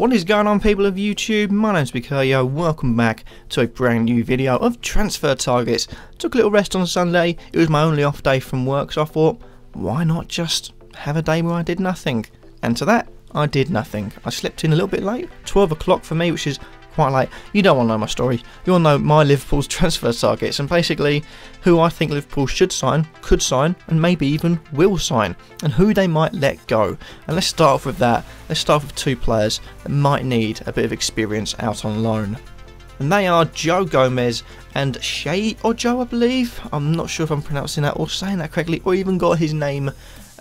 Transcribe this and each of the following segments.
What is going on, people of YouTube? My name's Kurtyoy. Welcome back to a brand new video of transfer targets. Took a little rest on Sunday. It was my only off day from work, so I thought, why not just have a day where I did nothing? And to that, I did nothing. I slept in a little bit late, 12 o'clock for me, which is quite late. You don't want to know my story. You want to know my Liverpool's transfer targets and basically who I think Liverpool should sign, could sign, and maybe even will sign, and who they might let go. And let's start off with that. Let's start with two players that might need a bit of experience out on loan. And they are Joe Gomez and Shea or Joe, I believe. I'm not sure if I'm pronouncing that or saying that correctly, or even got his name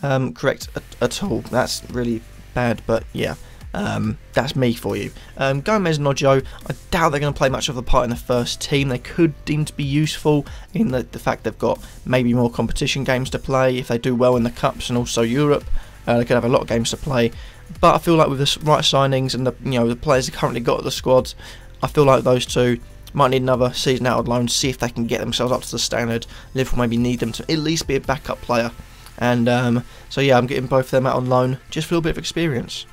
correct at all. That's really bad, but yeah. That's me for you. Gomez and Ojo, I doubt they're going to play much of a part in the first team. They could deem to be useful in the fact they've got maybe more competition games to play. If they do well in the Cups and also Europe, they could have a lot of games to play. But I feel like with the right signings and the players they currently got at the squad, I feel like those two might need another season out on loan, see if they can get themselves up to the standard. Liverpool maybe need them to at least be a backup player. And so yeah, I'm getting both of them out on loan just for a little bit of experience.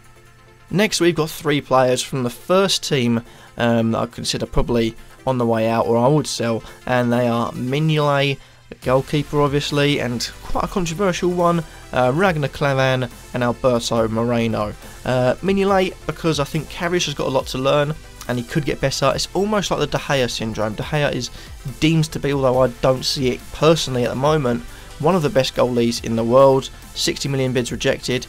Next, we've got three players from the first team that I consider probably on the way out, or I would sell, and they are Mignolet, the goalkeeper obviously, and quite a controversial one, Ragnar Klavan and Alberto Moreno. Mignolet, because I think Karius has got a lot to learn, and he could get better. It's almost like the De Gea syndrome. De Gea is deemed to be, although I don't see it personally at the moment, one of the best goalies in the world. 60 million bids rejected.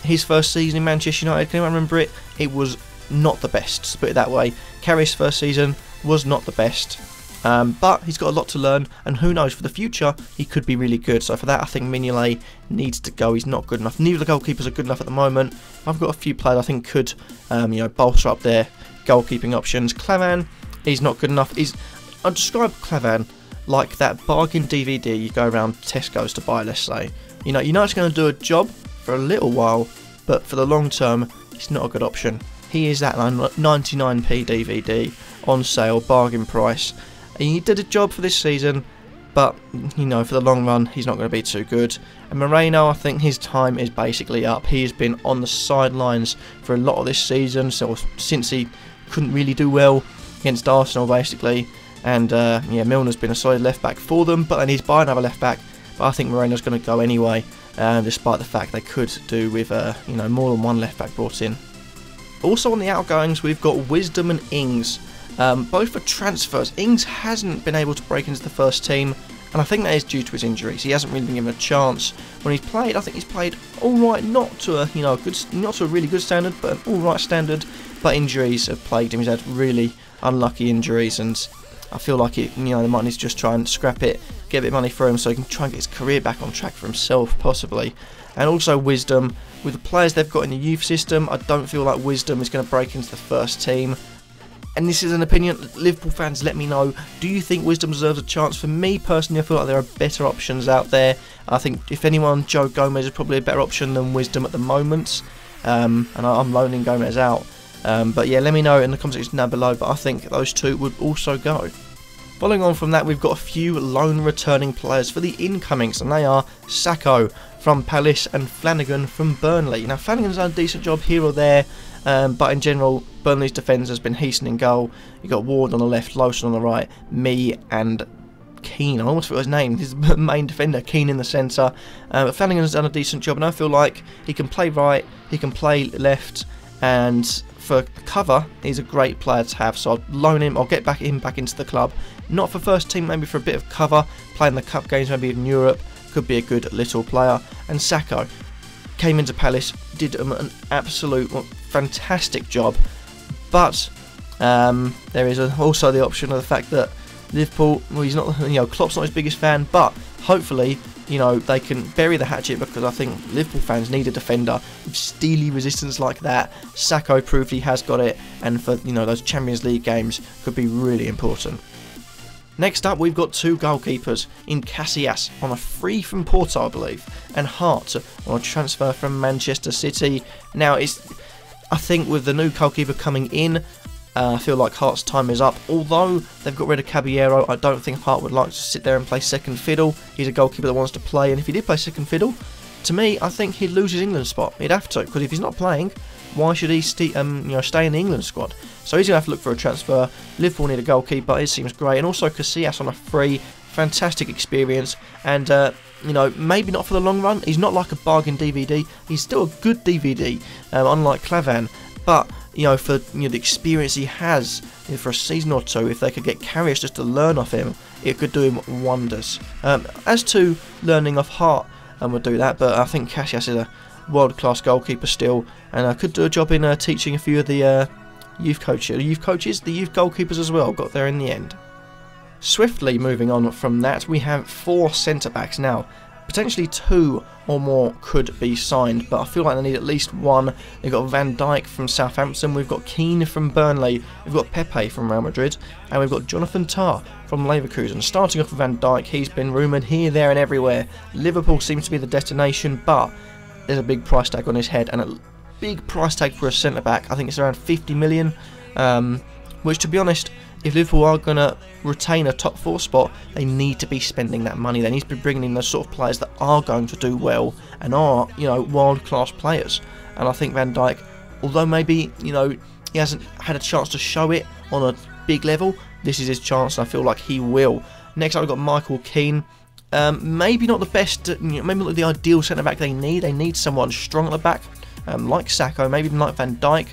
His first season in Manchester United, can anyone remember it? It was not the best, to put it that way. Karius' first season was not the best, but he's got a lot to learn, and who knows, for the future, he could be really good. So for that, I think Mignolet needs to go. He's not good enough. Neither of the goalkeepers are good enough at the moment. I've got a few players I think could, bolster up their goalkeeping options. Klavan, he's not good enough. I'd describe Klavan like that bargain DVD you go around Tesco's to buy, let's say. You know it's going to do a job for a little while, but for the long term, it's not a good option. He is that 99p DVD on sale, bargain price. He did a job for this season, but for the long run, he's not going to be too good. And Moreno, I think his time is basically up. He has been on the sidelines for a lot of this season, so since he couldn't really do well against Arsenal, basically. And Milner's been a solid left back for them, but they need to buy another left back. But I think Moreno's going to go anyway. Despite the fact they could do with more than one left back brought in. Also on the outgoings, we've got Wisdom and Ings, both for transfers. Ings hasn't been able to break into the first team, and I think that is due to his injuries. He hasn't really been given a chance. When he's played, I think he's played all right, not to a not to a really good standard, but an all right standard. But injuries have plagued him. He's had really unlucky injuries, and I feel like they might need to just try and scrap it, get a bit of money for him so he can try and get his career back on track for himself, possibly. And also Wisdom, with the players they've got in the youth system, I don't feel like Wisdom is going to break into the first team. And this is an opinion. Liverpool fans, let me know, do you think Wisdom deserves a chance? For me personally, I feel like there are better options out there. I think if anyone, Joe Gomez is probably a better option than Wisdom at the moment. And I'm loaning Gomez out. But yeah, let me know in the comment section down below, but I think those two would also go. Following on from that, we've got a few loan returning players for the incomings, and they are Sacco from Palace and Flanagan from Burnley. Now, Flanagan's done a decent job here or there, but in general, Burnley's defence has been Heaton in goal. You've got Ward on the left, Lawson on the right, me and Keane, I almost forgot his name, his main defender, Keane in the centre. But Flanagan's done a decent job, and I feel like he can play right, he can play left, and for cover, he's a great player to have, so I'll loan him, I'll get him back into the club. Not for first team, maybe for a bit of cover, playing the cup games maybe in Europe, could be a good little player. And Sacco came into Palace, did an absolute fantastic job, but there is also the option of the fact that Liverpool, well, he's not, Klopp's not his biggest fan, but hopefully they can bury the hatchet, because I think Liverpool fans need a defender with steely resistance like that. Sacco proved he has got it, and for those Champions League games could be really important. Next up, we've got two goalkeepers in Casillas on a free from Porto, I believe, and Hart on a transfer from Manchester City. Now, I think with the new goalkeeper coming in, I feel like Hart's time is up. Although they've got rid of Caballero, I don't think Hart would like to sit there and play second fiddle. He's a goalkeeper that wants to play, and if he did play second fiddle, to me, I think he'd lose his England spot. He'd have to, because if he's not playing, why should he stay in the England squad? So he's going to have to look for a transfer. Liverpool need a goalkeeper, it seems great. And also Casillas on a free, fantastic experience. And, maybe not for the long run. He's not like a bargain DVD. He's still a good DVD, unlike Klavan. But, for the experience he has for a season or two, if they could get Karius just to learn off him, it could do him wonders. As to learning off Hart, we'll do that. But I think Casillas is a world-class goalkeeper still, and could do a job in teaching a few of the youth goalkeepers as well. Got there in the end. Swiftly moving on from that, we have 4 centre-backs now. Potentially 2 or more could be signed, but I feel like they need at least 1. They've got Van Dijk from Southampton, we've got Keane from Burnley, we've got Pepe from Real Madrid, and we've got Jonathan Tah from Leverkusen. Starting off with Van Dijk, he's been rumoured here, there and everywhere. Liverpool seems to be the destination, but there's a big price tag on his head, and a big price tag for a centre-back. I think it's around 50 million, which, to be honest, if Liverpool are going to retain a top 4 spot, they need to be spending that money. They need to be bringing in those sort of players that are going to do well and are, world-class players. And I think Van Dijk, although maybe, he hasn't had a chance to show it on a big level, this is his chance, and I feel like he will. Next up, we've got Michael Keane. Maybe not the best, maybe not the ideal centre-back they need. They need someone strong at the back, like Sacco, maybe even like Van Dijk.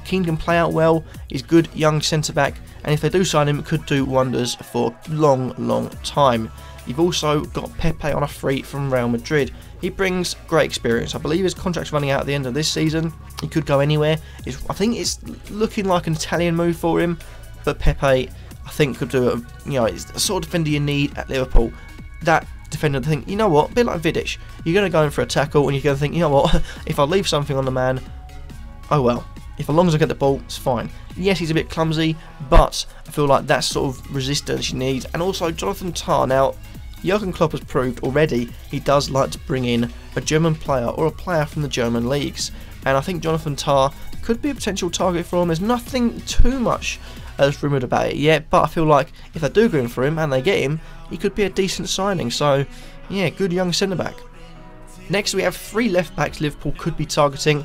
Keane can play out well, he's good young centre-back, and if they do sign him, it could do wonders for a long time. You've also got Pepe on a free from Real Madrid. He brings great experience. I believe his contract's running out at the end of this season. He could go anywhere. I think it's looking like an Italian move for him, but Pepe, I think, could do it's the sort of defender you need at Liverpool. That defender to think, a bit like Vidic, you're going to go in for a tackle and you're going to think, if I leave something on the man, oh well, as long as I get the ball, it's fine. Yes, he's a bit clumsy, but I feel like that's sort of resistance you need. And also Jonathan Tah. Now, Jurgen Klopp has proved already he does like to bring in a German player or a player from the German leagues. And I think Jonathan Tah could be a potential target for him. There's nothing too much that's rumoured about it yet, but I feel like if they do go in for him and they get him, he could be a decent signing. So, yeah, good young centre-back. Next, we have 3 left-backs Liverpool could be targeting,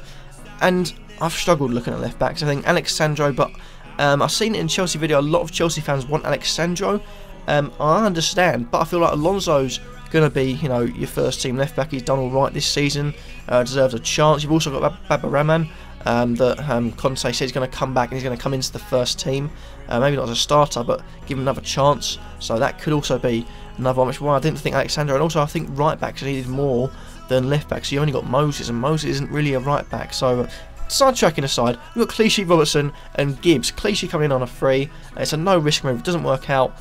and I've struggled looking at left-backs. I think Alex Sandro, but I've seen it in Chelsea video, a lot of Chelsea fans want Alex Sandro. I understand, but I feel like Alonso's going to be, your first-team left-back. He's done all right this season, deserves a chance. You've also got Baba Rahman, that Conte says he's going to come back and he's going to come into the first team. Maybe not as a starter, but give him another chance. So that could also be another one, which is why I didn't think Alexandro. And also I think right-backs are needed more than left-backs. So you only got Moses, and Moses isn't really a right-back. So sidetracking aside, we've got Clichy, Robertson and Gibbs. Clichy coming in on a free. It's a no-risk move. It doesn't work out,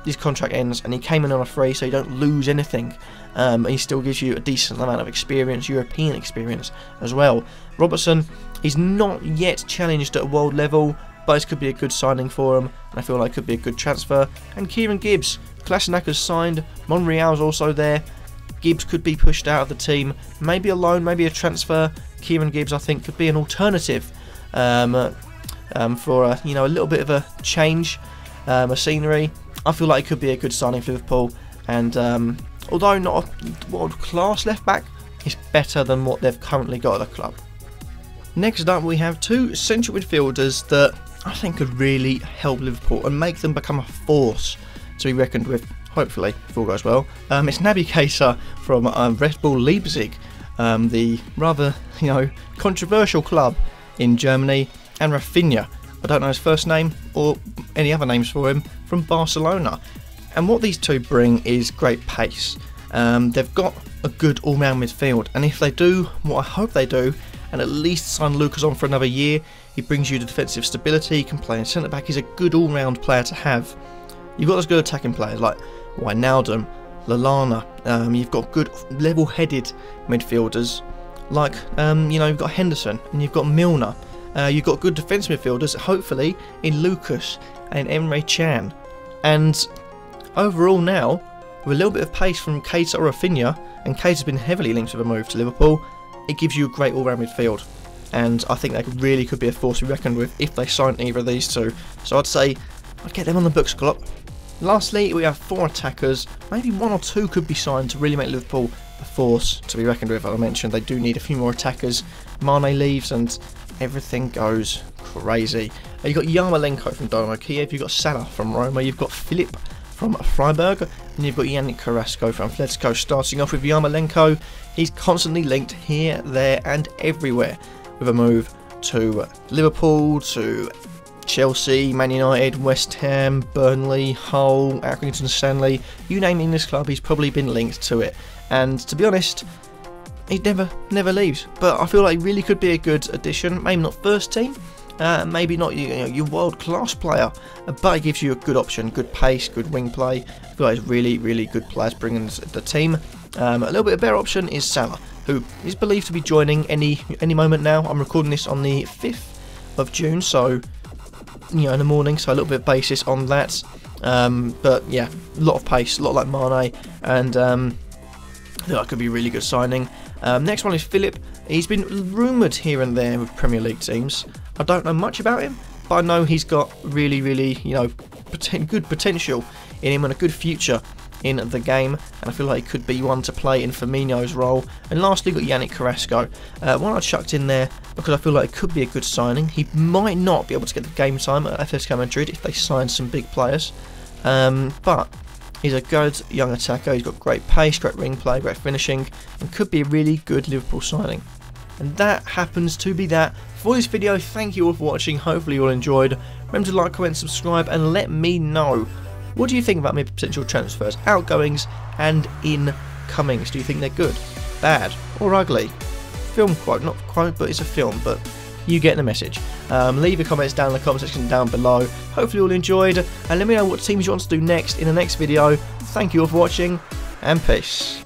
his contract ends, and he came in on a free, so you don't lose anything. He still gives you a decent amount of experience, European experience as well. Robertson, he's not yet challenged at a world level, but this could be a good signing for him, and I feel like it could be a good transfer. And Kieran Gibbs, Kolasinac signed, Monreal's also there. Gibbs could be pushed out of the team, maybe a loan, maybe a transfer. Kieran Gibbs, I think, could be an alternative for a little bit of a change, a scenery. I feel like it could be a good signing for Liverpool, and although not a world-class left-back, it's better than what they've currently got at the club. Next up, we have 2 central midfielders that I think could really help Liverpool and make them become a force to be reckoned with, hopefully, if all goes well. It's Naby Keita from Red Bull Leipzig, the rather, controversial club in Germany, and Rafinha, I don't know his first name or any other names for him, from Barcelona. And what these 2 bring is great pace. They've got a good all-round midfield, and if they do what I hope they do, and at least sign Lucas on for another year, he brings you the defensive stability, he can play in centre-back, he's a good all-round player to have. You've got those good attacking players like Wijnaldum, Lallana, you've got good level-headed midfielders like, you've got Henderson and you've got Milner. You've got good defensive midfielders, hopefully, in Lucas and Emre Can. And overall now, with a little bit of pace from Keita or Rafinha, and Keita's been heavily linked with a move to Liverpool, it gives you a great all-round midfield. And I think they really could be a force to be reckoned with if they sign either of these 2. So I'd say, I'd get them on the books, Klopp. Lastly, we have 4 attackers. Maybe 1 or 2 could be signed to really make Liverpool a force to be reckoned with. I mentioned they do need a few more attackers. Mane leaves and everything goes crazy. You've got Yarmolenko from Dynamo Kiev, you've got Salah from Roma, you've got Philip from Freiburg, and you've got Yannick Carrasco from Atletico. Starting off with Yarmolenko, he's constantly linked here, there and everywhere with a move to Liverpool, to Chelsea, Man United, West Ham, Burnley, Hull, Accrington Stanley, you name English club, he's probably been linked to it. And to be honest, he never leaves. But I feel like he really could be a good addition. Maybe not first team, maybe not your world-class player, but he gives you a good option, good pace, good wing play. I feel like he's really good players bringing the team. A little bit of better option is Salah, who is believed to be joining any moment now. I'm recording this on the 5th of June, so in the morning, so a little bit of basis on that. But yeah, a lot of pace, a lot like Mane, and I think that could be a really good signing. Next one is Philip. He's been rumoured here and there with Premier League teams. I don't know much about him, but I know he's got really good potential in him and a good future in the game, and I feel like he could be one to play in Firmino's role. And lastly, got Yannick Carrasco. One I chucked in there because I feel like it could be a good signing. He might not be able to get the game time at Atletico Madrid if they sign some big players, but he's a good young attacker. He's got great pace, great ring play, great finishing, and could be a really good Liverpool signing. And that happens to be that for this video. Thank you all for watching. Hopefully you all enjoyed. Remember to like, comment, subscribe, and let me know, what do you think about my potential transfers, outgoings and incomings? Do you think they're good, bad, or ugly? Film quote, not quote, but it's a film, but you get the message. Leave your comments down in the comment section down below. Hopefully you all enjoyed, and let me know what teams you want to do next in the next video. Thank you all for watching, and peace.